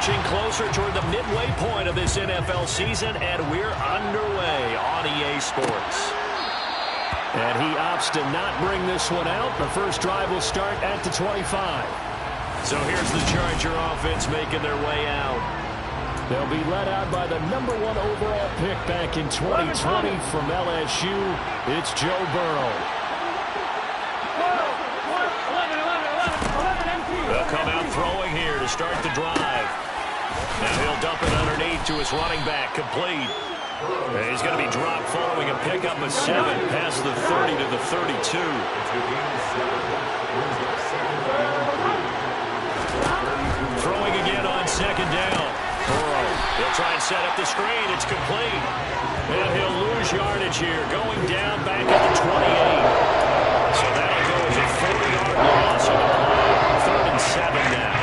inching closer toward the midway point of this NFL season, and we're underway on EA Sports. And he opts to not bring this one out. The first drive will start at the 25. So here's the Charger offense making their way out. They'll be led out by the #1 overall pick back in 2020 from LSU. It's Joe Burrow. They'll come out throwing here to start the drive. Now he'll dump it underneath to his running back, complete. And he's going to be dropped following a pickup of 7 past the 30 to the 32. Throwing again on second down. Burrow, he'll try and set up the screen. It's complete. And he'll lose yardage here, going down back at the 28. So that'll go as a 40-yard loss on the play. 3rd and 7 now.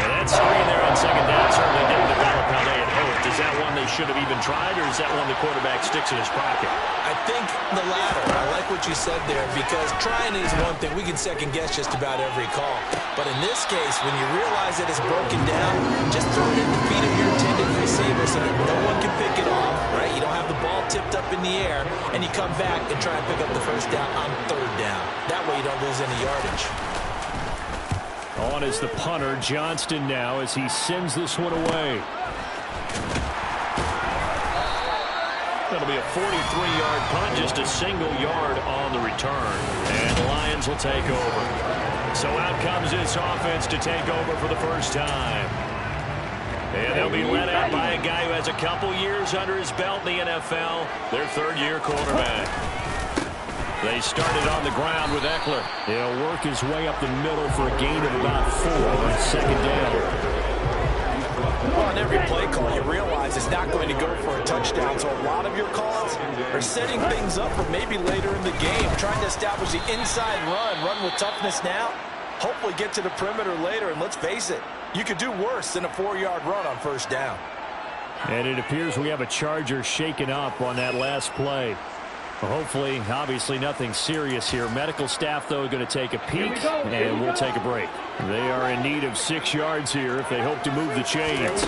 And that screen there on second down certainly didn't develop how they had hoped. Is that one they should have even tried, or is that one the quarterback sticks in his pocket? I think the latter. I like what you said there, because trying is one thing. We can second-guess just about every call. But in this case, when you realize that it's broken down, just throw it at the feet of your intended receiver so that no one can pick it off, right? You don't have the ball tipped up in the air, and you come back and try and pick up the first down on 3rd down. That way you don't lose any yardage. On is the punter, Johnston, now as he sends this one away. That'll be a 43-yard punt, just a single yard on the return. And the Lions will take over. So out comes this offense to take over for the first time. And they'll be led out by a guy who has a couple years under his belt in the NFL, their 3rd-year quarterback. They started on the ground with Eckler. He'll work his way up the middle for a gain of about 4 on second down. Well, on every play call, you realize it's not going to go for a touchdown, so a lot of your calls are setting things up for maybe later in the game, trying to establish the inside run with toughness now, hopefully get to the perimeter later, and let's face it, you could do worse than a 4-yard run on first down. And it appears we have a Charger shaken up on that last play. Hopefully, obviously nothing serious here. Medical staff, though, going to take a peek, and we'll take a break. They are in need of 6 yards here if they hope to move the chains.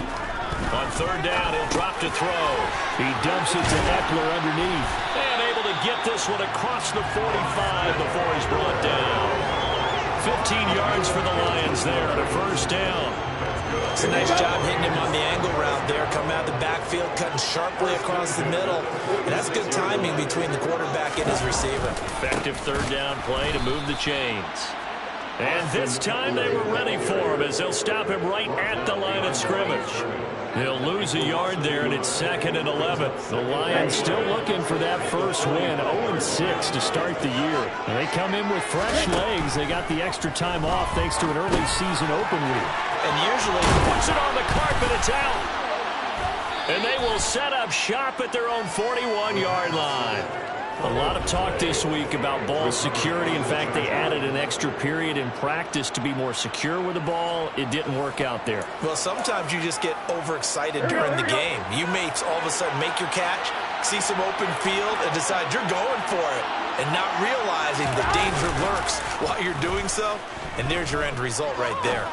On 3rd down, he'll drop to throw. He dumps it to Eckler underneath. And able to get this one across the 45 before he's brought down. 15 yards for the Lions there on a first down. It's a nice job hitting him on the angle route there. Coming out of the backfield, cutting sharply across the middle. And that's good timing between the quarterback and his receiver. Effective 3rd down play to move the chains. And this time they were ready for him as they'll stop him right at the line of scrimmage. He'll lose a yard there, and it's 2nd and 11. The Lions still looking for that first win, 0-6 to start the year. And they come in with fresh legs. They got the extra time off thanks to an early season open week. And usually puts it on the carpet, it's out. And they will set up shop at their own 41-yard line. A lot of talk this week about ball security. In fact, they added an extra period in practice to be more secure with the ball. It didn't work out there. Well, sometimes you just get overexcited during the game. You may all of a sudden make your catch, see some open field, and decide you're going for it, and not realizing the danger lurks while you're doing so. And there's your end result right there.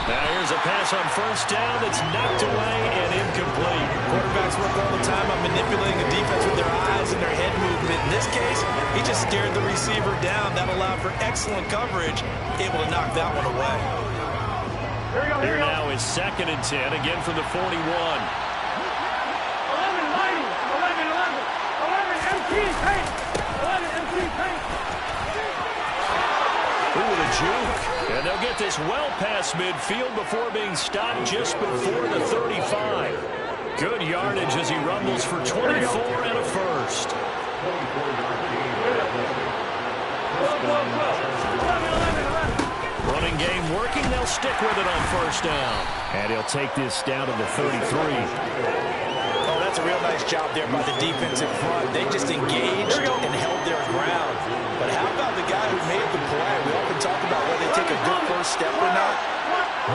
Now here's a pass on first down that's knocked away and incomplete. Quarterbacks work all the time on manipulating the defense with their eyes and their head movement. In this case, he just stared the receiver down. That allowed for excellent coverage, able to knock that one away. Here now is 2nd and 10, again from the 41. 11 empty paint. 11 empty paint. Ooh, the juke. And they'll get this well past midfield before being stopped just before the 35. Good yardage as he rumbles for 24 and a first. Running game working. They'll stick with it on first down. And he'll take this down to the 33. Oh, that's a real nice job there by the defense in front. They just engaged and held their ground. But how about the guy who made the play? We often talk about whether they take a good first step or not.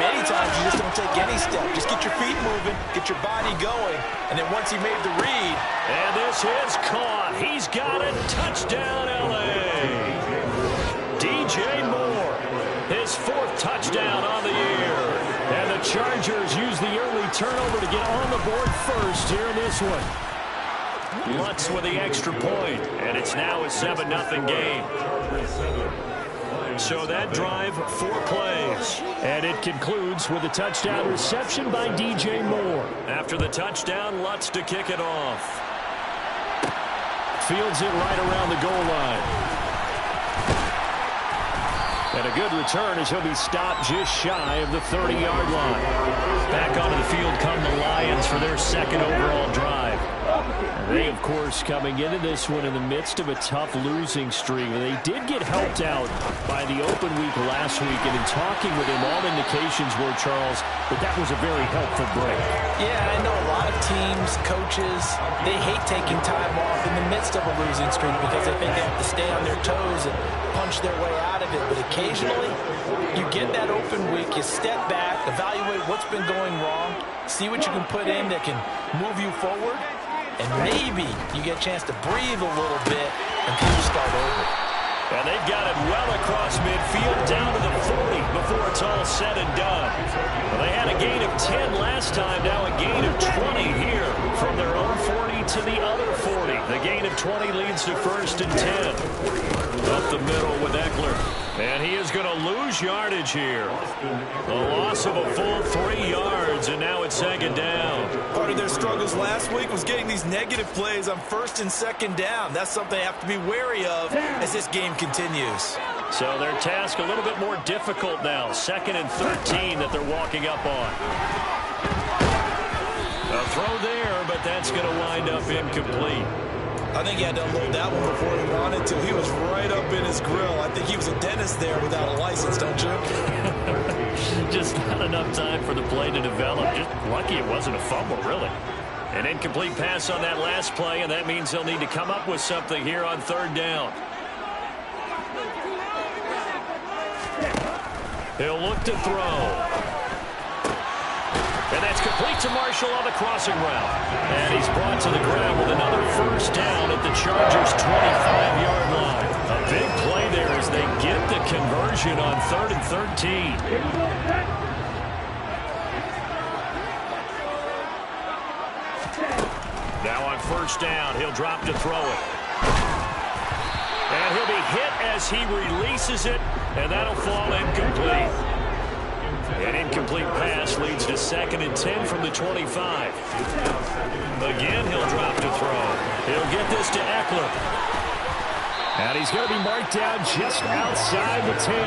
Many times you just don't take any step. Just get your feet moving, get your body going, and then once he made the read. And this is caught. He's got it. Touchdown, L.A. DJ Moore, his 4th touchdown on the year. here in this one. Lutz with the extra point, and it's now a 7-0 game. So that drive, 4 plays. And it concludes with a touchdown reception by DJ Moore. After the touchdown, Lutz to kick it off. Fields it right around the goal line. And a good return as he'll be stopped just shy of the 30-yard line. Back onto the field come the Lions for their second overall drive. They, of course, coming into this one in the midst of a tough losing streak. They did get helped out by the open week last week, and in talking with him, all indications were, Charles, that was a very helpful break. Yeah, I know a lot of teams, coaches, they hate taking time off in the midst of a losing streak because they think they have to stay on their toes and punch their way out of it. But occasionally, you get that open week, you step back, evaluate what's been going wrong, see what you can put in that can move you forward, and maybe you get a chance to breathe a little bit and kind of start over. And they've got it well across midfield down to the 40 before it's all said and done. Well, they had a gain of 10 last time, now a gain of 20 here from their own 40 to the other 40. The gain of 20 leads to 1st and 10. Up the middle with Eckler. And he is going to lose yardage here. A loss of a full 3 yards, and now it's 2nd down. Part of their struggles last week was getting these negative plays on 1st and 2nd down. That's something they have to be wary of as this game continues. So their task a little bit more difficult now. 2nd and 13 that they're walking up on. A throw there, but that's going to wind up incomplete. I think he had to unload that one before he wanted to. He was right up in his grill. I think he was a dentist there without a license, don't you? Just not enough time for the play to develop. Just lucky it wasn't a fumble, really. An incomplete pass on that last play, and that means they'll need to come up with something here on 3rd down. He'll look to throw. And that's complete to Marshall on the crossing route. And he's brought to the ground with another 1st down at the Chargers' 25-yard line. A big play there as they get the conversion on 3rd and 13. Now on 1st down, he'll drop to throw it. And he'll be hit as he releases it, and that'll fall incomplete. An incomplete pass leads to 2nd and 10 from the 25. Again, he'll drop to throw. He'll get this to Eckler. And he's going to be marked down just outside the 10.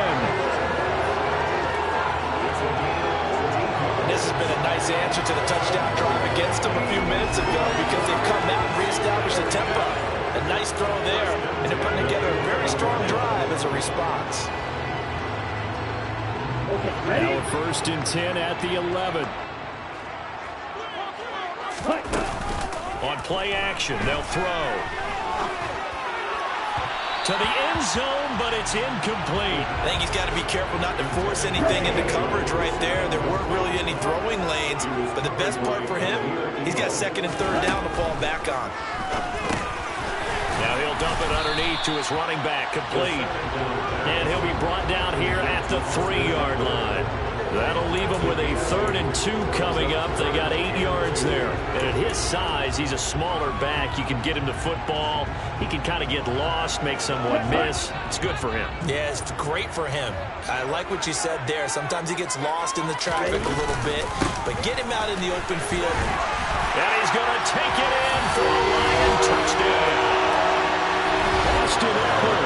And this has been a nice answer to the touchdown drive against them a few minutes ago because they've come out and reestablished the tempo. A nice throw there, and they're putting together a very strong drive as a response. Now a 1st and 10 at the 11. On play action, they'll throw. To the end zone, but it's incomplete. I think he's got to be careful not to force anything into coverage right there. There weren't really any throwing lanes, but the best part for him, he's got 2nd and 3rd down to fall back on. Now he'll dump it underneath to his running back, complete. And he'll be brought down here at the 3-yard line. That'll leave him with a 3rd and 2 coming up. They got 8 yards there. And at his size, he's a smaller back. You can get him to football. He can kind of get lost, make someone miss. It's good for him. Yeah, it's great for him. I like what you said there. Sometimes he gets lost in the traffic a little bit, but get him out in the open field. And he's going to take it in for a Lion touchdown. Austin Eckler,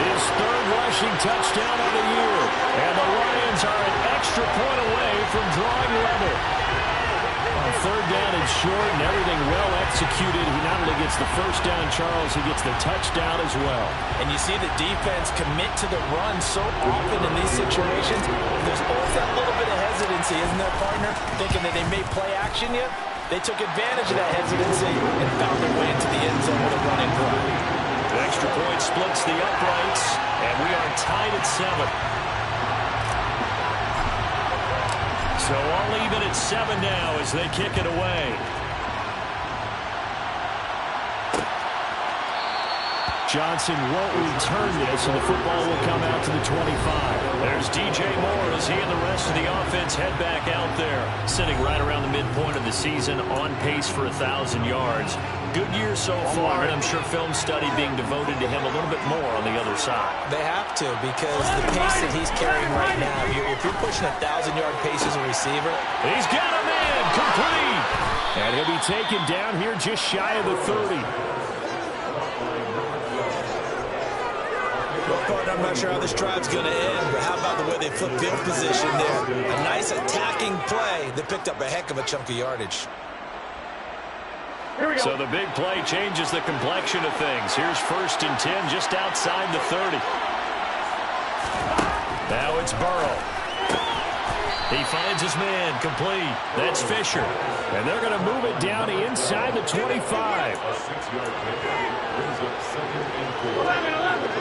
his 3rd rushing touchdown of the year. And the Lions are an extra point away from drawing level. On 3rd down and short and everything well executed. He not only gets the 1st down, Charles, he gets the touchdown as well. And you see the defense commit to the run so often in these situations. There's always that little bit of hesitancy, isn't there, partner? Thinking that they may play action you. They took advantage of that hesitancy and found their way into the end zone with a running drive. The extra point splits the uprights, and we are tied at 7. So all even at 7 now as they kick it away. Johnson won't return this, and the football will come out to the 25. There's DJ Moore as he and the rest of the offense head back out there. Sitting right around the midpoint of the season, on pace for 1,000 yards. Good year so far, and I'm sure film study being devoted to him a little bit more on the other side. They have to, because the pace that he's carrying right now, if you're pushing 1,000-yard pace as a receiver. He's got him in, complete. And he'll be taken down here just shy of the 30. I'm not sure how this drive's going to end, but how about the way they flip field position there? A nice attacking play that picked up a heck of a chunk of yardage. Here we go. So the big play changes the complexion of things. Here's 1st and 10 just outside the 30. Now it's Burrow. He finds his man, complete. That's Fisher. And they're going to move it down inside the 25. 11.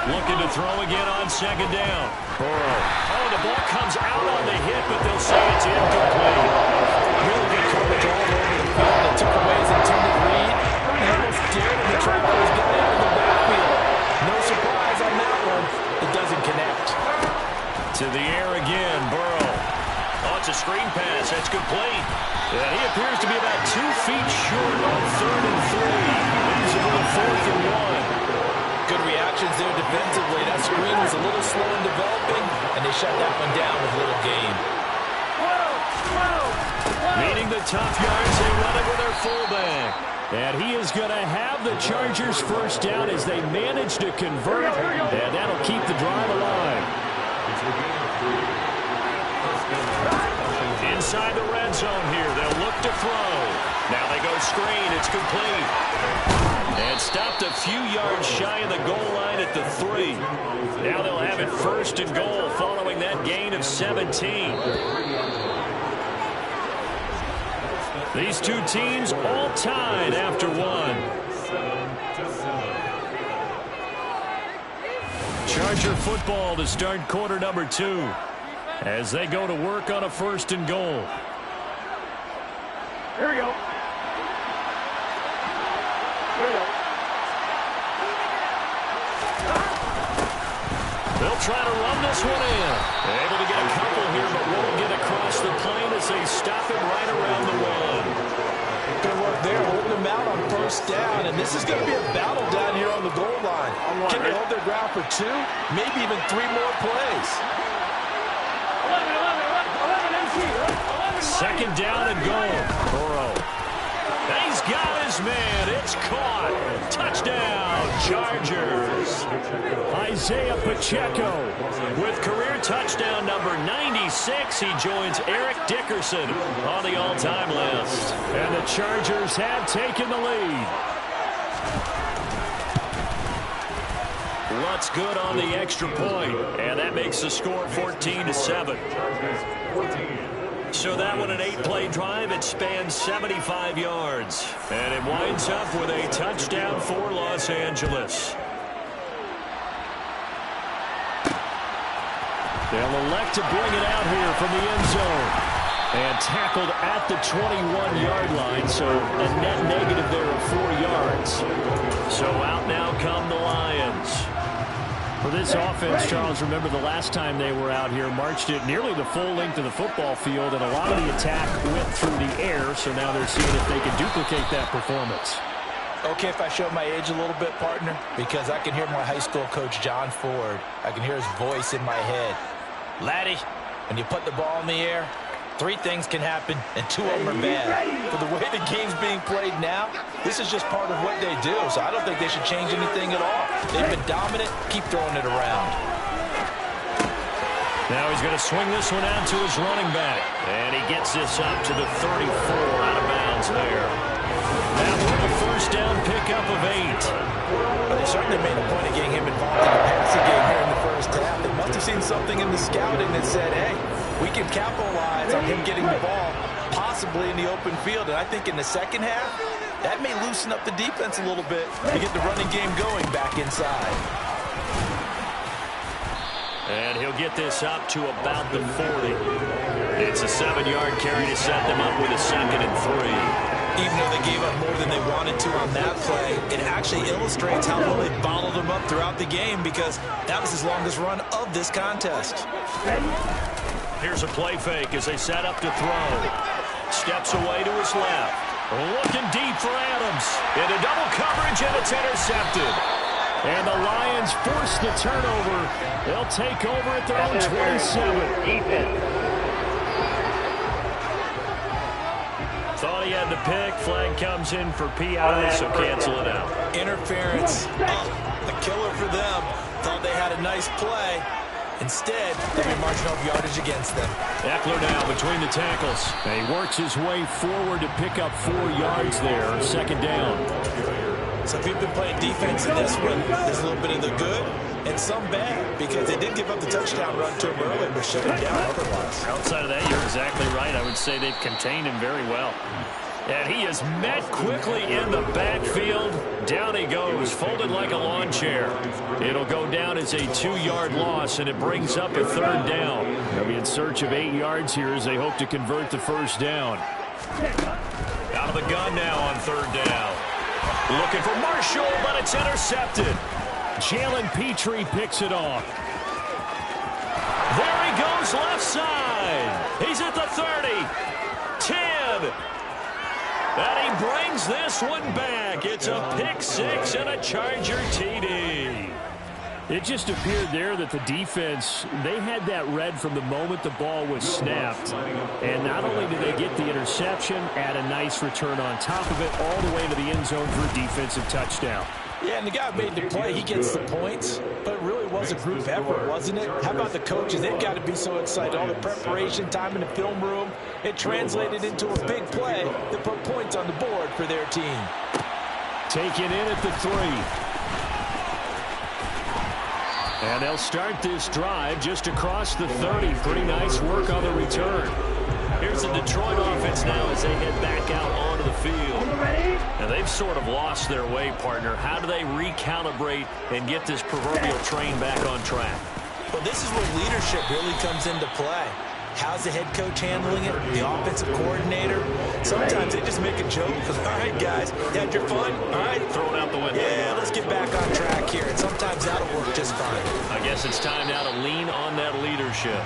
Looking to throw again on 2nd down. Burrow. Oh, the ball comes out on the hit, but they'll say it's incomplete. Really good coverage all over the field. They took away his intended read. He almost dared him to try to his guy out of the backfield. No surprise on that one. It doesn't connect. To the air again, Burrow. Oh, it's a screen pass. That's complete. Yeah, he appears to be about 2 feet short on 3rd and 3. Leaves him with 4th and 1. Good reactions there defensively. That screen was a little slow in developing, and they shut that one down with little gain. Meeting the tough yards, they run it with their fullback. And he is going to have the Chargers 1st down as they manage to convert, and that'll keep the drive alive. Inside the red zone here, they'll look to throw. Now they go screen, it's complete. And stopped a few yards shy of the goal line at the 3. Now they'll have it 1st and goal following that gain of 17. These two teams all tied after 1. Charger football to start quarter number 2 as they go to work on a 1st and goal. Here we go. They'll try to run this one in. Able to get a couple here, but won't get across the plane as they stop it right around the 1. Good work there, holding them out on 1st down, and this is going to be a battle down here on the goal line. Can they hold their ground for 2, maybe even 3 more plays? 11. 2nd down and goal. Burrow. He's got his man. It's caught. Touchdown, Chargers. Isaiah Pacheco with career touchdown number 96. He joins Eric Dickerson on the all-time list. And the Chargers have taken the lead. What's good on the extra point, and that makes the score 14-7. So that one, an 8-play drive. It spans 75 yards. And it winds up with a touchdown for Los Angeles. They'll elect to bring it out here from the end zone. And tackled at the 21-yard line, so a net negative there of 4 yards. So out now come the Lions. For this offense, Charles, remember the last time they were out here, marched it nearly the full length of the football field, and a lot of the attack went through the air, so now they're seeing if they can duplicate that performance. Okay, if I show my age a little bit, partner, because I can hear my high school coach, John Ford. I can hear his voice in my head. Laddie, when you put the ball in the air, 3 things can happen, and 2 of them are bad. For the way the game's being played now, this is just part of what they do, so I don't think they should change anything at all. They've been dominant. Keep throwing it around. Now he's going to swing this one out to his running back. And he gets this up to the 34, out of bounds there. Now for a 1st down pickup of 8. But they certainly made a point of getting him involved in the passing game here in the 1st half. They must have seen something in the scouting that said, hey, we can capitalize on him getting the ball, possibly in the open field. And I think in the 2nd half, that may loosen up the defense a little bit to get the running game going back inside. And he'll get this up to about the 40. It's a 7-yard carry to set them up with a 2nd and 3. Even though they gave up more than they wanted to on that play, it actually illustrates how well they bottled them up throughout the game because that was his longest run of this contest. Here's a play fake as they set up to throw. Steps away to his left. Looking deep for Adams. Into double coverage, and it's intercepted. And the Lions force the turnover. They'll take over at their own 27. Thought he had the pick. Flag comes in for PI, so cancel it out. Interference. A killer for them. Thought they had a nice play. Instead, they'll be marching off yardage against them. Eckler now between the tackles. And he works his way forward to pick up 4 yards there. 2nd down. So if you've been playing defense in this one, there's a little bit of the good and some bad because they did give up the touchdown run to him earlier, but shut him down otherwise. Outside of that, you're exactly right. I would say they've contained him very well. And he is met quickly in the backfield. Down he goes, folded like a lawn chair. It'll go down as a 2-yard loss, and it brings up a 3rd down. They'll be in search of 8 yards here as they hope to convert the 1st down. Out of the gun now on 3rd down. Looking for Marshall, but it's intercepted. Jalen Petrie picks it off. There he goes left side. He's at the 30. 10. And he brings this one back. It's a pick 6 and a Charger TD. It just appeared there that the defense, they had that read from the moment the ball was snapped. And not only did they get the interception, add a nice return on top of it, all the way to the end zone for a defensive touchdown. Yeah, and the guy who made the play, he gets the points, but it really was a group effort, wasn't it? How about the coaches? They've got to be so excited. All the preparation time in the film room, it translated into a big play that put points on the board for their team. Taken in at the 3. And they'll start this drive just across the 30. Pretty nice work on the return. Here's the Detroit offense now as they head back out onto the field. And they've sort of lost their way, partner. How do they recalibrate and get this proverbial train back on track? Well, this is where leadership really comes into play. How's the head coach handling it? The offensive coordinator? Sometimes they just make a joke because, all right, guys, you had your fun? All right, throw it out the window. Yeah, let's get back on track here. And sometimes that'll work just fine. I guess it's time now to lean on that leadership.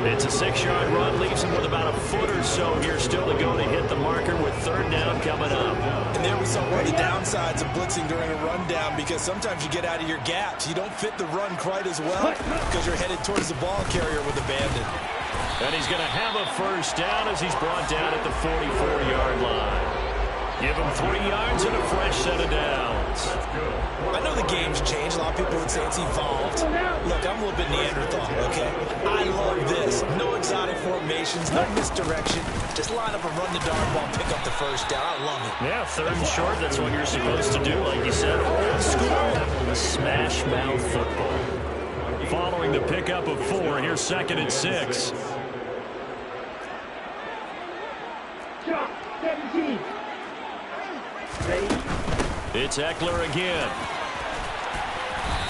It's a 6-yard run, leaves him with about a foot or so here still to go to hit the marker with 3rd down coming up. And there we saw one of the downsides of blitzing during a rundown because sometimes you get out of your gaps. You don't fit the run quite as well because you're headed towards the ball carrier with abandon. And he's going to have a 1st down as he's brought down at the 44-yard line. Give him 3 yards and a fresh set of downs. I know the game's changed. A lot of people would say it's evolved. Look, I'm a little bit Neanderthal, okay? I love this. No exotic formations, no misdirection. Just line up and run the darn ball, pick up the 1st down. I love it. Yeah, 3rd and short, that's what you're supposed to do. Like you said, old school, smash mouth football. Following the pickup of 4, here's 2nd and 6. 17. It's Eckler again.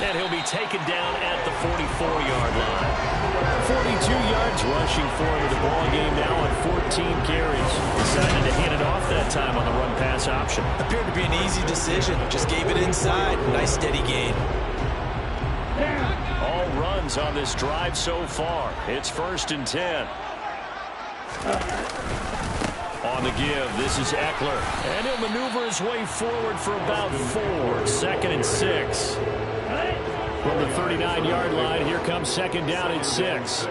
And he'll be taken down at the 44-yard line. 42 yards rushing for him in the ball game now on 14 carries. Decided to hand it off that time on the run-pass option. Appeared to be an easy decision. Just gave it inside. Nice steady gain. All runs on this drive so far. It's 1st and 10. On the give, this is Eckler. And he'll maneuver his way forward for about 4. 2nd and 6. From the 39-yard line, here comes 2nd down at 6.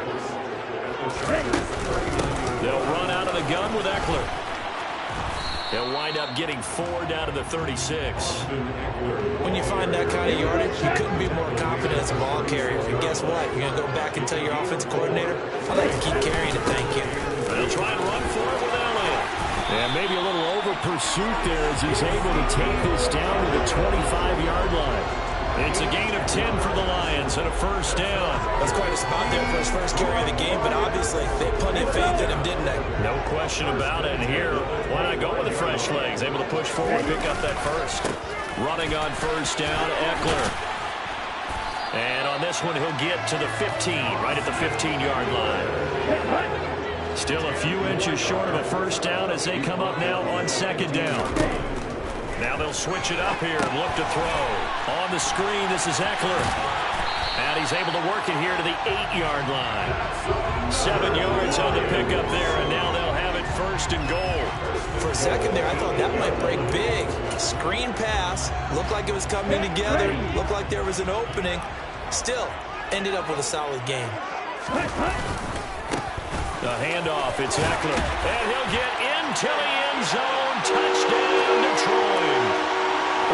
They'll run out of the gun with Eckler. They'll wind up getting 4 down to the 36. When you find that kind of yardage, you couldn't be more confident as a ball carrier. And guess what? You're going to go back and tell your offensive coordinator, I'd like to keep carrying it, thank you. They'll try and run for it with Elliott. And maybe a little over pursuit there as he's able to take this down to the 25-yard line. It's a gain of 10 for the Lions and a 1st down. That's quite a spot there for his first carry of the game, but obviously they had plenty of faith in him, didn't they? No question about it. And here, why not go with the fresh legs? Able to push forward, pick up that 1st. Running on 1st down, Eckler. And on this one, he'll get to the 15, right at the 15-yard line. Still a few inches short of a first down as they come up now on second down. Now they'll switch it up here and look to throw. On the screen, this is Eckler. And he's able to work it here to the 8-yard line. 7 yards on the pickup there, and now they'll have it first and goal. For a second there, I thought that might break big. Screen pass. Looked like it was coming together. Looked like there was an opening. Still, ended up with a solid game. The handoff, it's Eckler. And he'll get into the end zone. Touchdown, Detroit.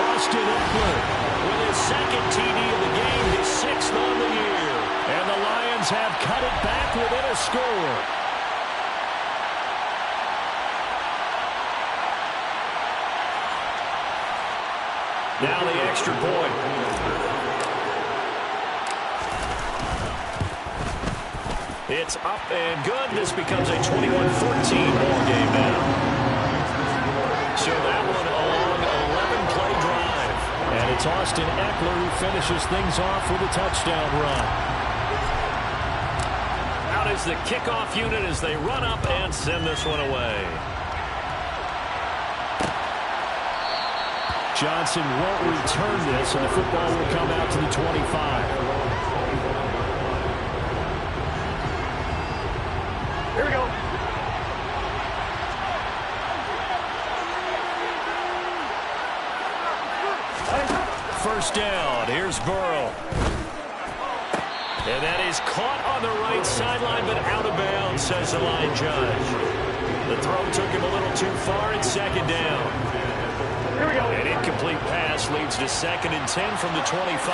Austin Eckler with his second TD of the game, his 6th on the year. And the Lions have cut it back within a score. Now the extra point. It's up and good. This becomes a 21-14 ball game now. So that one a long 11-play drive. And it's Austin Eckler who finishes things off with a touchdown run. Out is the kickoff unit as they run up and send this one away. Johnson won't return this, and the football will come out to the 25. Here we go. First down. Here's Burrow. And that is caught on the right sideline, but out of bounds, says the line judge. The throw took him a little too far. It's second down. Here we go. An incomplete pass leads to 2nd and 10 from the 25. 11.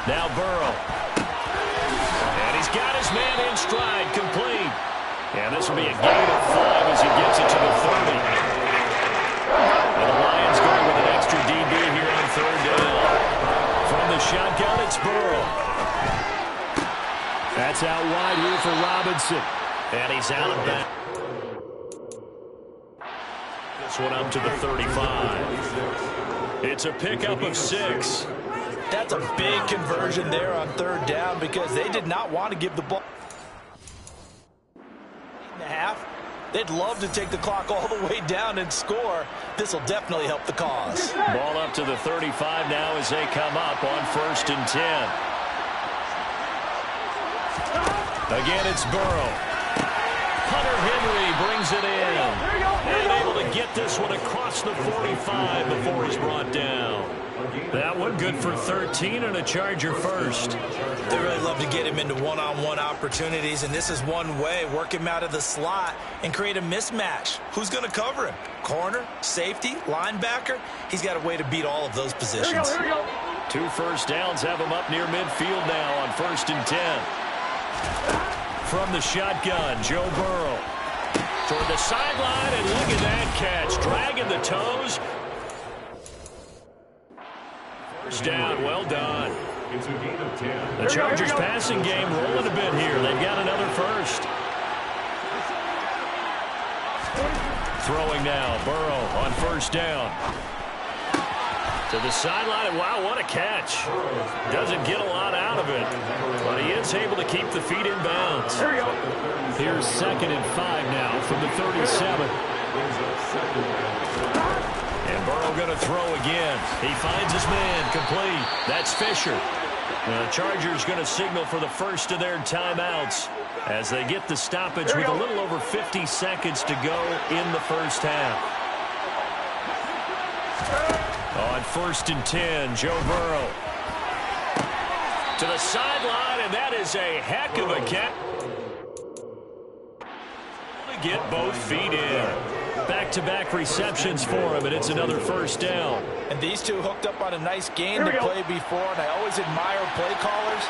Now Burrow. And he's got his man in stride, complete. And this will be a gain of 5 as he gets it to the 30. And the Lions going with an extra DB here on 3rd down. From the shotgun, it's Burrow. That's out wide here for Robinson. And he's out of bounds. This one up to the 35. It's a pickup of 6. That's a big conversion there on 3rd down because they did not want to give the ball. 8.5. They'd love to take the clock all the way down and score. This will definitely help the cause. Ball up to the 35 now as they come up on 1st and 10. Again, it's Burrow. Hunter Henry brings it in. And able to get this one across the 45 before he's brought down. That one good for 13 and a Charger first. They really love to get him into one-on-one opportunities, and this is one way. Work him out of the slot and create a mismatch. Who's going to cover him? Corner, safety, linebacker? He's got a way to beat all of those positions. Here we go. 2 first downs have him up near midfield now on 1st and 10. From the shotgun, Joe Burrow. Toward the sideline, and look at that catch. Dragging the toes. First down, well done. The Chargers passing game rolling a bit here. They've got another first. Throwing now, Burrow on 1st down. To the sideline, and wow, what a catch. Doesn't get a lot out of it, but he is able to keep the feet in bounds. Here we go. Here's 2nd and 5 now from the 37. And Burrow going to throw again. He finds his man, complete. That's Fisher. The Chargers going to signal for the first of their timeouts as they get the stoppage with a little over 50 seconds to go in the first half. On 1st and 10, Joe Burrow. To the sideline, and that is a heck of a catch. Get both feet in. Back-to-back receptions for him, and it's another first down. And these two hooked up on a nice game to play before, and I always admire play callers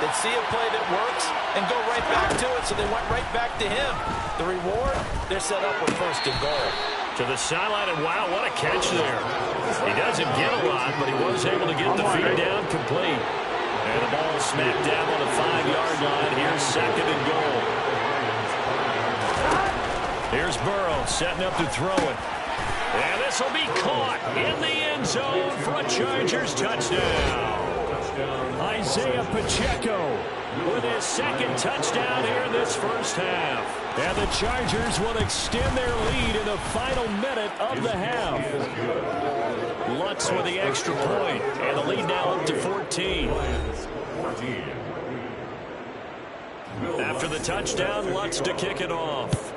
that see a play that works and go right back to it, so they went right back to him. The reward, they're set up with 1st and goal. To the sideline, and wow, what a catch there. He doesn't get a lot, but he was able to get the feet down complete. And the ball smacked down on the 5-yard line. Here's 2nd and goal. Here's Burrow setting up to throw it. And this will be caught in the end zone for a Chargers touchdown. Isaiah Pacheco with his second touchdown here in this first half. And the Chargers will extend their lead in the final minute of the half. Lutz with the extra point, and the lead now up to 14. After the touchdown, Lutz to kick it off.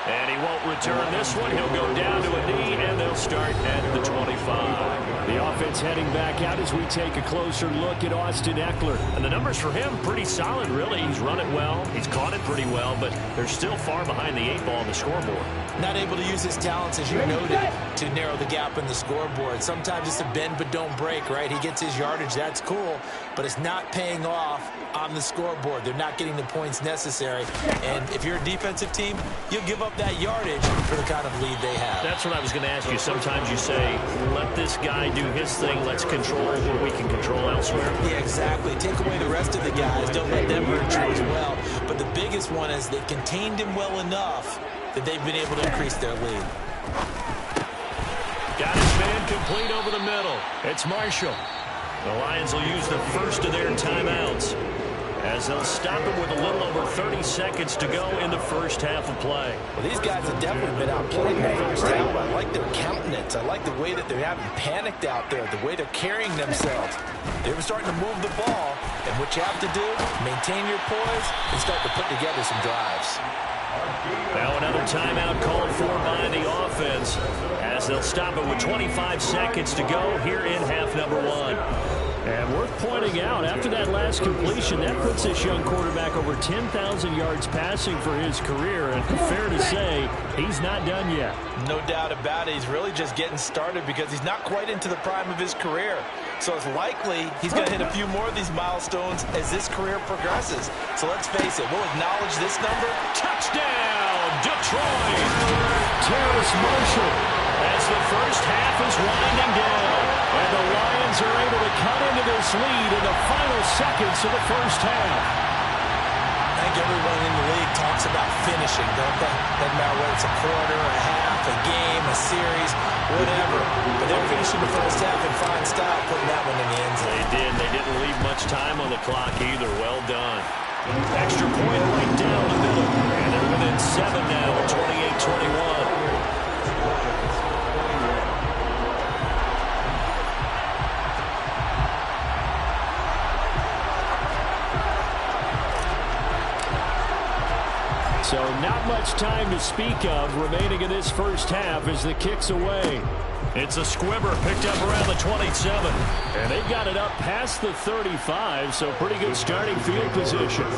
And he won't return this one. He'll go down to a knee, and they'll start at the 25. The offense heading back out as we take a closer look at Austin Ekeler. And the numbers for him, pretty solid, really. He's run it well. He's caught it pretty well, but they're still far behind the 8 ball on the scoreboard. Not able to use his talents, as you noted, to narrow the gap in the scoreboard. Sometimes it's a bend but don't break, right? He gets his yardage. That's cool, but it's not paying off on the scoreboard. They're not getting the points necessary. And if you're a defensive team, you'll give up that yardage for the kind of lead they have. That's what I was going to ask you. Sometimes you say, let this guy do his thing. Let's control what we can control elsewhere. Yeah, exactly. Take away the rest of the guys. Don't let them hurt you as well. But the biggest one is they've contained him well enough that they've been able to increase their lead. Got his man complete over the middle. It's Marshall. The Lions will use the first of their timeouts as they'll stop him with a little over 30 seconds to go in the first half of play. Well, these guys have definitely been outplayed in the first half. I like their countenance. I like the way that they're having panicked out there, the way they're carrying themselves. They're starting to move the ball, and what you have to do, maintain your poise and start to put together some drives. Now another timeout called for by the offense as they'll stop it with 25 seconds to go here in half number 1. And worth pointing out, after that last completion, that puts this young quarterback over 10,000 yards passing for his career. And fair to say, he's not done yet. No doubt about it. He's really just getting started because he's not quite into the prime of his career. So it's likely he's going to hit a few more of these milestones as this career progresses. So let's face it, we'll acknowledge this number. Touchdown, Detroit! Terrace Marshall. As the first half is winding down. And the Lions are able to cut into this lead in the final seconds of the first half. I think everyone in the league talks about finishing, don't they? Doesn't matter whether it's a quarter, a half, a game, a series, whatever. But they're finishing the first half in fine style, putting that one in the end zone. They did. They didn't leave much time on the clock either. Well done. Extra point right down the middle. And they're within 7 now, 28-21. So not much time to speak of remaining in this first half as the kick's away. It's a squibber picked up around the 27. And they got it up past the 35, so pretty good starting field position.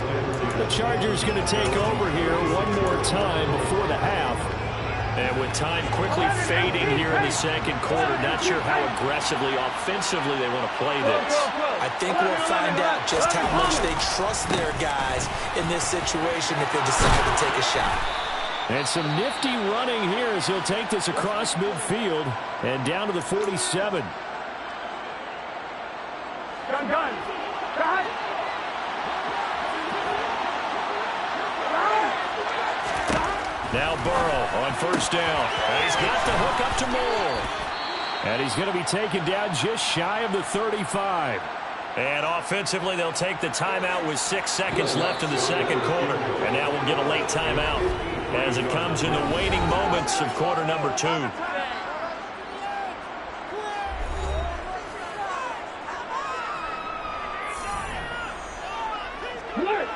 The Chargers going to take over here one more time before the half. And with time quickly fading here in the second quarter, not sure how aggressively, offensively they want to play this. I think we'll find out just how much they trust their guys in this situation if they decide to take a shot. And some nifty running here as he'll take this across midfield and down to the 47. Gun. Now Burrow on first down. And he's got the hook up to Moore. And he's going to be taken down just shy of the 35. And offensively, they'll take the timeout with 6 seconds left in the second quarter. And now we'll get a late timeout as it comes in the waning moments of quarter number 2.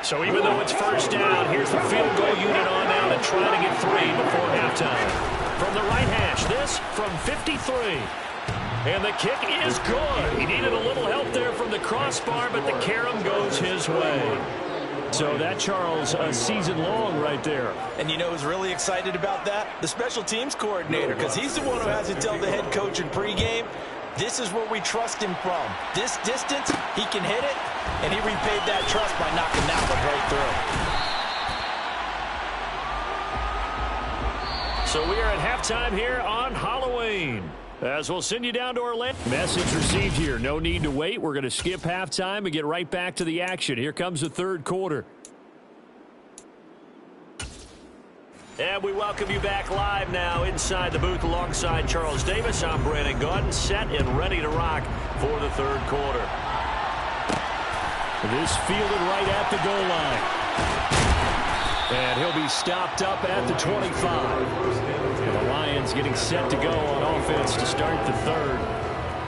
So even though it's first down, here's the field goal unit on now to try to get 3 before halftime. From the right hash, this from 53. And the kick is good. He needed a little help there from the crossbar, but the carom goes his way. So that, Charles, a season long right there. And you know who's really excited about that? The special teams coordinator, because he's the one who has to tell the head coach in pregame, this is where we trust him from. This distance, he can hit it, and he repaid that trust by knocking that one right through. So we are at halftime here on Halloween, as we'll send you down to Orlando. Message received here. No need to wait. We're going to skip halftime and get right back to the action. Here comes the third quarter. And we welcome you back live now inside the booth alongside Charles Davis. I'm Brandon Gaudin, set and ready to rock for the third quarter. This fielded right at the goal line. And he'll be stopped up at the 25. And the Lions getting set to go on offense to start the third.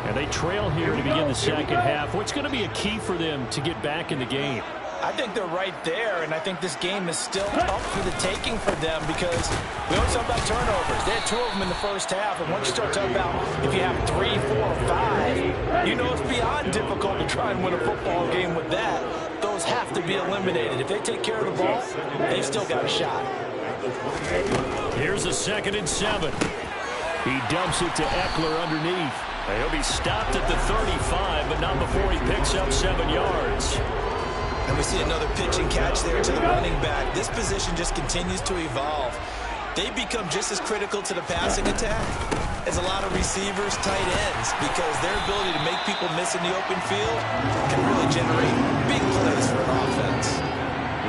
And they trail here to begin the second half. What's going to be a key for them to get back in the game? I think they're right there, and I think this game is still up for the taking for them because we always talk about turnovers. They had 2 of them in the first half, and once you start talking about if you have 3, 4, 5, you know it's beyond difficult to try and win a football game with that. Those have to be eliminated. If they take care of the ball, they've still got a shot. Here's a 2nd and 7. He dumps it to Eckler underneath. He'll be stopped at the 35, but not before he picks up 7 yards. And we see another pitch and catch there to the running back. This position just continues to evolve. They become just as critical to the passing attack as a lot of receivers, tight ends, because their ability to make people miss in the open field can really generate big plays for an offense.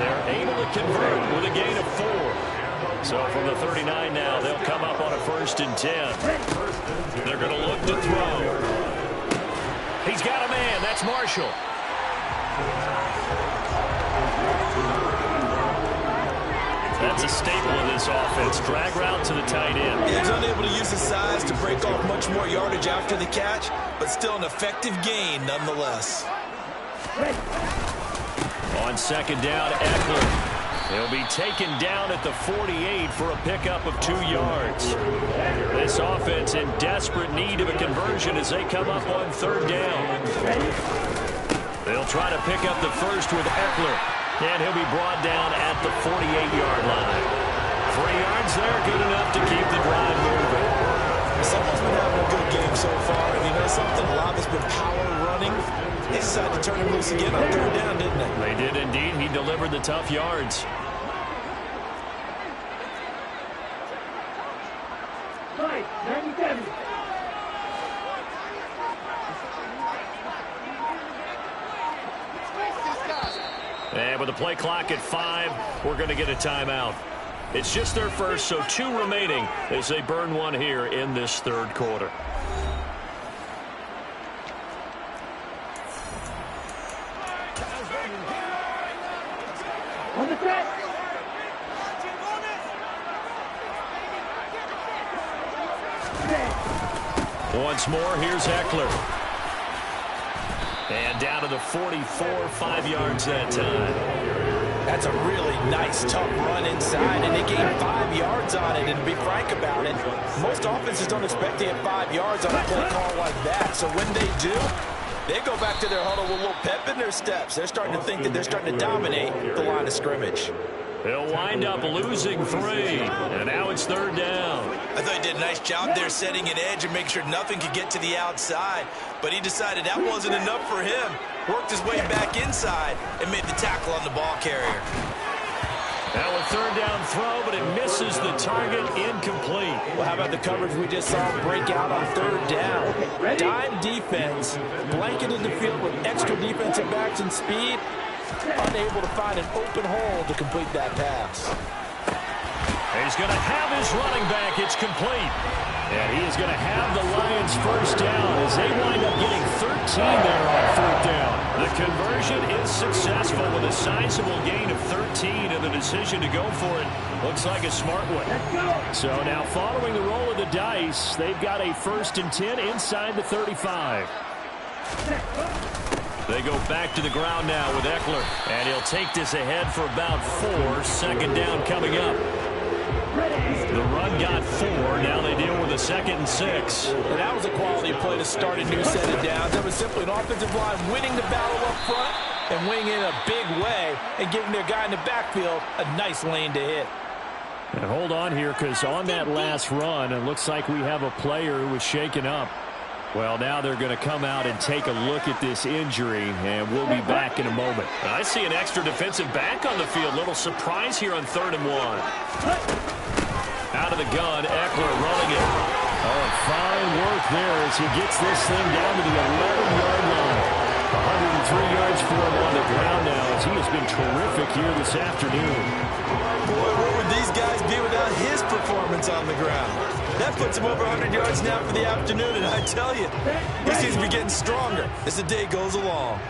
They're able to convert with a gain of 4. So from the 39 now, they'll come up on a 1st and 10. They're going to look to throw. He's got a man. That's Marshall. That's a staple of this offense. Drag route to the tight end. He's unable to use his size to break off much more yardage after the catch, but still an effective gain nonetheless. On 2nd down, Eckler. He'll be taken down at the 48 for a pickup of 2 yards. This offense in desperate need of a conversion as they come up on 3rd down. They'll try to pick up the first with Eckler. And he'll be brought down at the 48-yard line. 3 yards there, good enough to keep the drive moving. Someone's been having a good game so far. And you know something? A lot has been power running. They decided to turn him loose again on 3rd down, didn't they? They did indeed. He delivered the tough yards. Right, 97. And with the play clock at 5, we're going to get a timeout. It's just their first, so 2 remaining as they burn 1 here in this 3rd quarter. On the track. Once more, here's Eckler. And down to the 44, 5 yards that time. That's a really nice, tough run inside, and they gained 5 yards on it. And to be frank about it, most offenses don't expect to get 5 yards on a play call like that. So when they do, they go back to their huddle with a little pep in their steps. They're starting to think that they're starting to dominate the line of scrimmage. They'll wind up losing 3, and now it's 3rd down. I thought he did a nice job there setting an edge and making sure nothing could get to the outside. But he decided that wasn't enough for him. Worked his way back inside and made the tackle on the ball carrier. Now a 3rd down throw, but it misses the target, incomplete. Well, how about the coverage we just saw break out on 3rd down? Dime defense, blanketed the field with extra defensive backs and speed. Unable to find an open hole to complete that pass. He's going to have his running back. It's complete. And he is going to have the Lions first down as they wind up getting 13 there on 3rd down. The conversion is successful with a sizable gain of 13, and the decision to go for it looks like a smart one. So now following the roll of the dice, they've got a 1st and 10 inside the 35. They go back to the ground now with Eckler, and he'll take this ahead for about 4. 2nd down coming up. The run got 4. Now they deal with a 2nd and 6. And that was a quality play to start a new set of downs. That was simply an offensive line winning the battle up front and winning in a big way and giving their guy in the backfield a nice lane to hit. And hold on here, because on that last run, it looks like we have a player who was shaken up. Well, now they're going to come out and take a look at this injury, and we'll be back in a moment. I see an extra defensive back on the field. Little surprise here on 3rd and 1. Out of the gun, Eckler running it. Oh, fine work there as he gets this thing down to the 11-yard line. 103 yards for him on the ground now, as he has been terrific here this afternoon. Boy, where would these guys be without his performance on the ground? That puts him over 100 yards now for the afternoon, and I tell you, he seems to be getting stronger as the day goes along.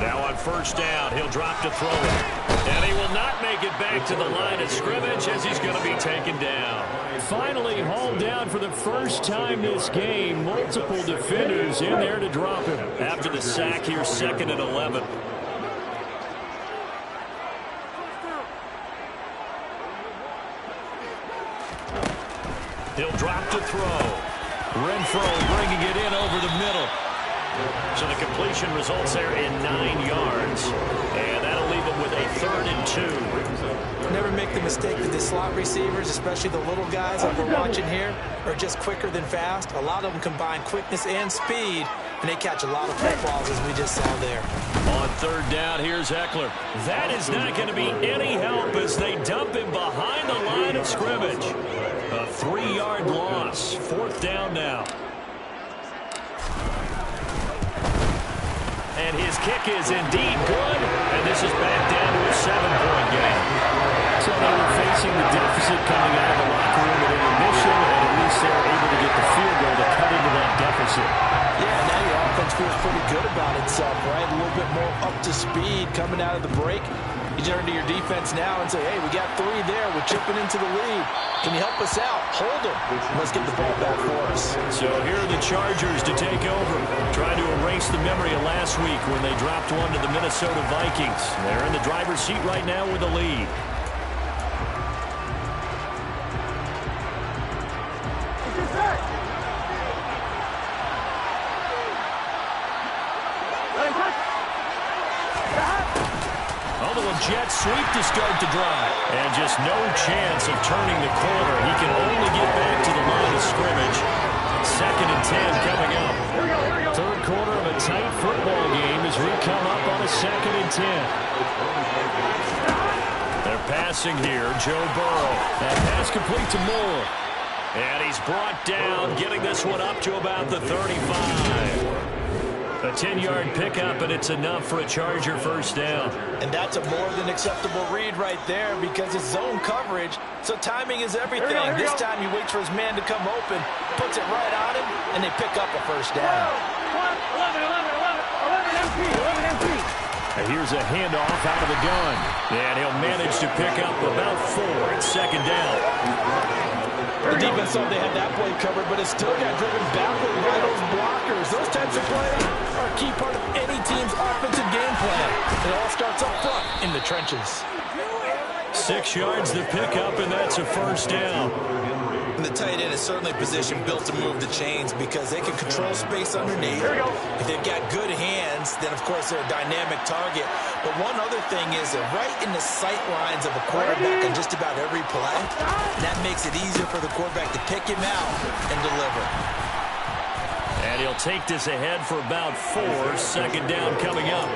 Now on first down, he'll drop to throw it. And he will not make it back to the line of scrimmage as he's going to be taken down. Finally hauled down for the first time this game. Multiple defenders in there to drop him. After the sack here, 2nd and 11. He'll drop to throw. Renfro bringing it in over the middle. So the completion results there in 9 yards. And that'll leave him with a 3rd and 2. Never make the mistake that the slot receivers, especially the little guys like we're watching here, are just quicker than fast. A lot of them combine quickness and speed, and they catch a lot of footballs as we just saw there. On 3rd down, here's Eckler. That is not going to be any help as they dump him behind the line of scrimmage. A 3-yard loss. 4th down now. And his kick is indeed good, and this is back down to a 7-point game. So they were facing the deficit coming out of the locker room at intermission, and at least they were able to get the field goal to cut into that deficit. Yeah, now your offense feels pretty good about itself, right? A little bit more up to speed coming out of the break. You turn to your defense now and say, hey, we got 3 there. We're chipping into the lead. Can you help us out? Hold them. Let's get the ball back for us. So here are the Chargers to take over. Trying to erase the memory of last week when they dropped one to the Minnesota Vikings. They're in the driver's seat right now with the lead. Jet sweep to start the drive. And just no chance of turning the corner. He can only get back to the line of scrimmage. 2nd and 10 coming up. 3rd quarter of a tight football game as we come up on a 2nd and 10. They're passing here. Joe Burrow. That pass complete to Moore. And he's brought down, getting this one up to about the 35. A 10-yard pickup, and it's enough for a Charger first down. And that's a more than acceptable read right there because it's zone coverage, so timing is everything. This time he waits for his man to come open, puts it right on him, and they pick up a first down. 11 MP. And here's a handoff out of the gun. And he'll manage to pick up about 4 at 2nd down. The defense thought they had that play covered, but it still got driven backward by those blockers. Those types of plays are a key part of any team's offensive game plan. It all starts up front in the trenches. 6 yards to pick up, and that's a first down. And the tight end is certainly a position built to move the chains because they can control space underneath. If they've got good hands, then of course they're a dynamic target. But one other thing is they're right in the sight lines of a quarterback on just about every play. That makes it easier for the quarterback to pick him out and deliver. And he'll take this ahead for about 4. 2nd down coming up.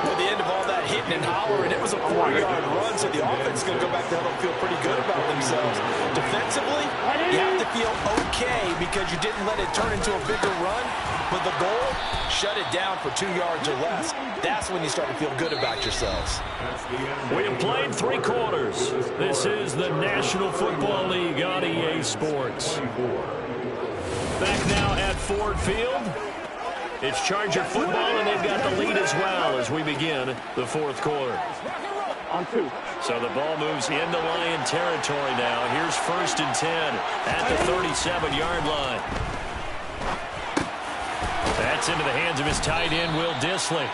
At the end of all that hitting and hollering, it was a 4-yard run, so the offense is going to go back there and feel pretty good about themselves. Defensively, you have to feel okay because you didn't let it turn into a bigger run, but the goal, shut it down for 2 yards or less. That's when you start to feel good about yourselves. We have played 3 quarters. This is the National Football League on EA Sports. Back now at Ford Field. It's Charger football, and they've got the lead as well as we begin the 4th quarter. On 2. So the ball moves into Lion territory now. Here's 1st and 10 at the 37-yard line. That's into the hands of his tight end, Will Dissly.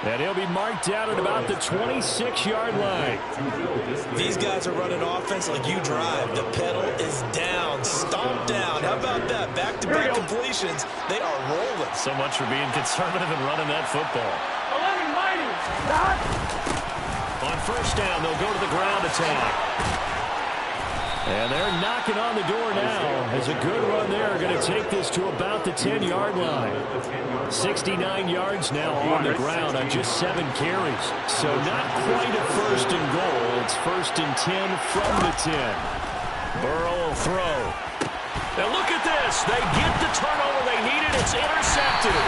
And he'll be marked down at about the 26-yard line. These guys are running offense like you drive. The pedal is down, stomped down. How about that? Back-to-back completions. They are rolling. So much for being conservative and running that football. 11 mighty. Stop. On first down, they'll go to the ground attack. And they're knocking on the door now as a good run there. Going to take this to about the 10-yard line. 69 yards now on the ground on just 7 carries. So not quite a 1st and goal. It's 1st and 10 from the 10. Burrow will throw. Now look at this. this. They get the turnover they needed. It's intercepted.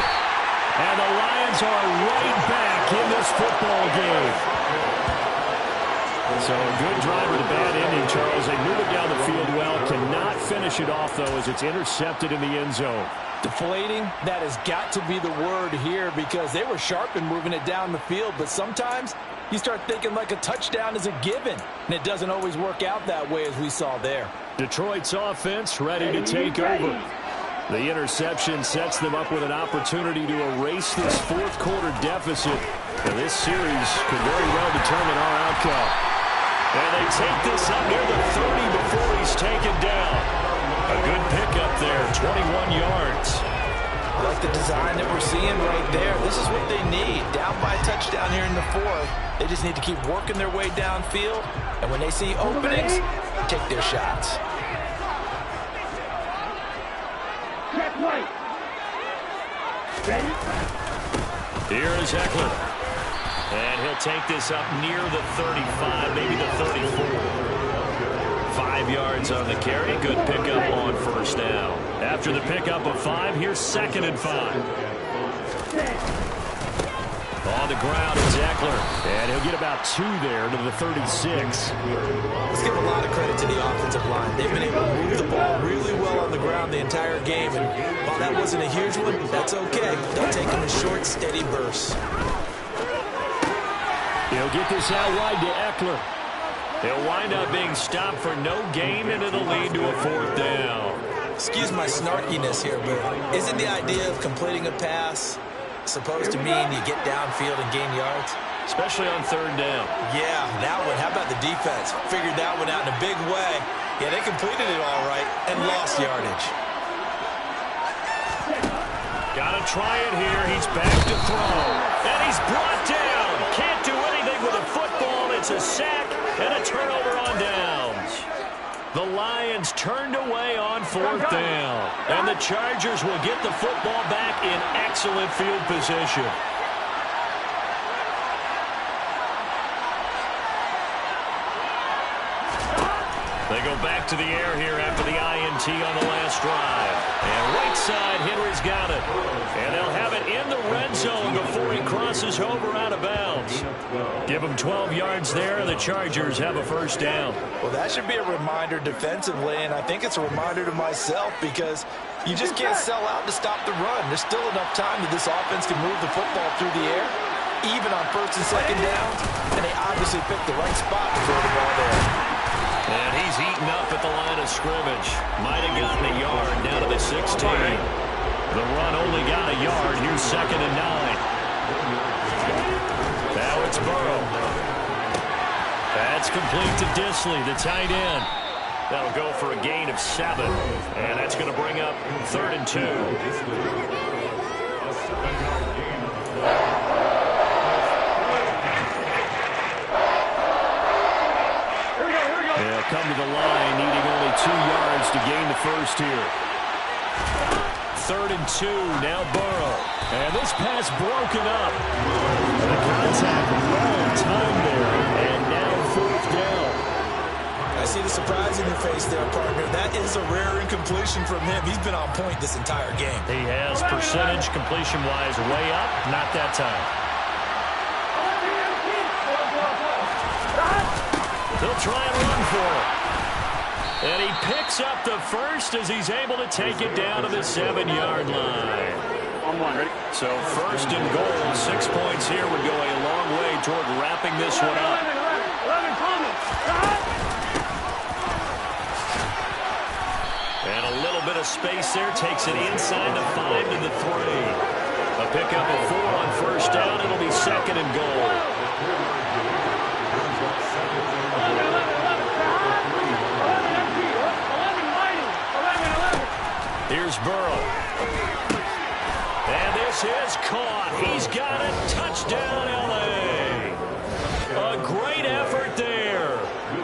And the Lions are right back in this football game. So a good drive with a bad ending, Charles. They move it down the field well. Cannot finish it off, though, as it's intercepted in the end zone. Deflating, that has got to be the word here because they were sharp in moving it down the field. But sometimes you start thinking like a touchdown is a given, and it doesn't always work out that way as we saw there. Detroit's offense ready to take over. The interception sets them up with an opportunity to erase this fourth quarter deficit. And this series could very well determine our outcome. And they take this up near the 30 before he's taken down. A good pickup there, 21 yards. I like the design that we're seeing right there. This is what they need. Down by a touchdown here in the fourth. They just need to keep working their way downfield. And when they see openings, take their shots. Check right. Here is Eckler. And he'll take this up near the 35, maybe the 34. 5 yards on the carry. Good pickup on first down. After the pickup of 5, here's 2nd and 5. On the ground is Eckler. And he'll get about 2 there to the 36. Let's give a lot of credit to the offensive line. They've been able to move the ball really well on the ground the entire game. And while that wasn't a huge one, that's okay. They'll take them in short, steady bursts. He'll get this out wide to Eckler. He'll wind up being stopped for no gain, and it'll lead to a 4th down. Excuse my snarkiness here, but isn't the idea of completing a pass supposed to mean you get downfield and gain yards? Especially on 3rd down. Yeah, that one. How about the defense? Figured that one out in a big way. Yeah, they completed it all right and lost yardage. Got to try it here. He's back to throw. And he's brought down. Can't do anything with a football. It's a sack and a turnover on downs. The Lions turned away on 4th down. And the Chargers will get the football back in excellent field position. They go back to the air here after the INT on the last drive. And right side, Henry's got it. And they'll have it in the red zone before he crosses over out of bounds. Give him 12 yards there, and the Chargers have a 1st down. Well, that should be a reminder defensively, and I think it's a reminder to myself because you just can't sell out to stop the run. There's still enough time that this offense can move the football through the air, even on 1st and 2nd downs, and they obviously picked the right spot to throw the ball there. And he's eaten up at the line of scrimmage. Might have gotten a yard down to the 16. The run only got a yard. Here's 2nd and 9. Now it's Burrow. That's complete to Disley, the tight end. That'll go for a gain of 7. And that's going to bring up 3rd and 2. They'll come to the line, needing only 2 yards to gain the 1st here. 3rd and 2, now Burrow. And this pass broken up. The contact well timed there, and now 4th down. I see the surprise in your face there, partner. That is a rare incompletion from him. He's been on point this entire game. He has percentage completion-wise way up, not that time. They'll try and run for it. And he picks up the 1st as he's able to take it down to the 7-yard line. So 1st and goal, 6 points here would go a long way toward wrapping this one up. And a little bit of space there, takes it inside the 5 to the 3. A pickup of 4 on 1st down, it'll be 2nd and goal. Here's Burrow. And this is caught. He's got it. Touchdown, L.A. A great effort there.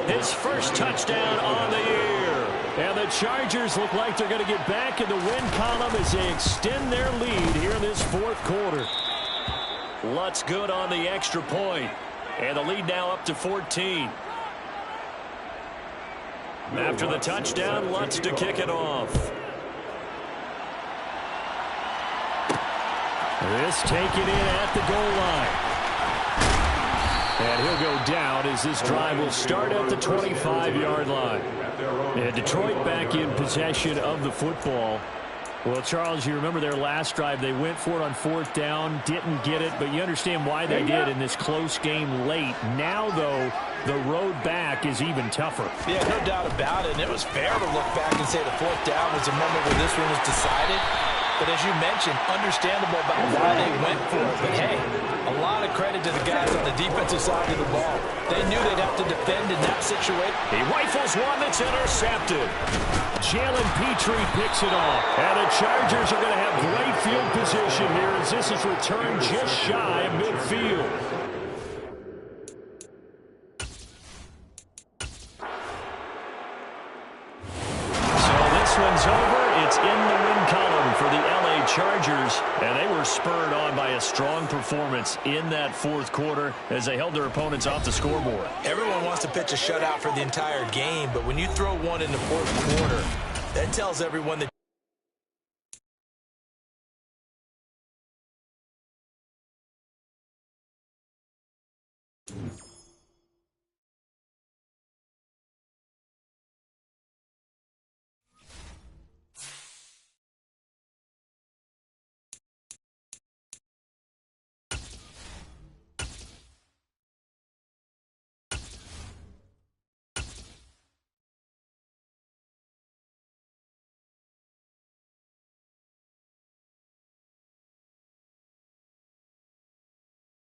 His 1st touchdown on the year. And the Chargers look like they're going to get back in the win column as they extend their lead here in this 4th quarter. Lutz good on the extra point. And the lead now up to 14. After the touchdown, Lutz to kick it off. This taken in at the goal line. And he'll go down as this drive will start at the 25-yard line. And Detroit back in possession of the football. Well, Charles, you remember their last drive. They went for it on 4th down, didn't get it, but you understand why they did in this close game late. Now, though, the road back is even tougher. Yeah, no doubt about it. And it was fair to look back and say the 4th down was a moment where this one was decided. But as you mentioned, understandable about why they went for it. But, hey, a lot of credit to the guys on the defensive side of the ball. They knew they'd have to defend in that situation. He rifles one that's intercepted. Jalen Petrie picks it off. And the Chargers are going to have great field position here as this is returned just shy of midfield. So this one's over. It's in the win column for the LA Chargers. And they were spurred on by a strong performance in that 4th quarter as they held their opponents off the scoreboard. Everyone wants to pitch a shutout for the entire game, but when you throw one in the 4th quarter, that tells everyone that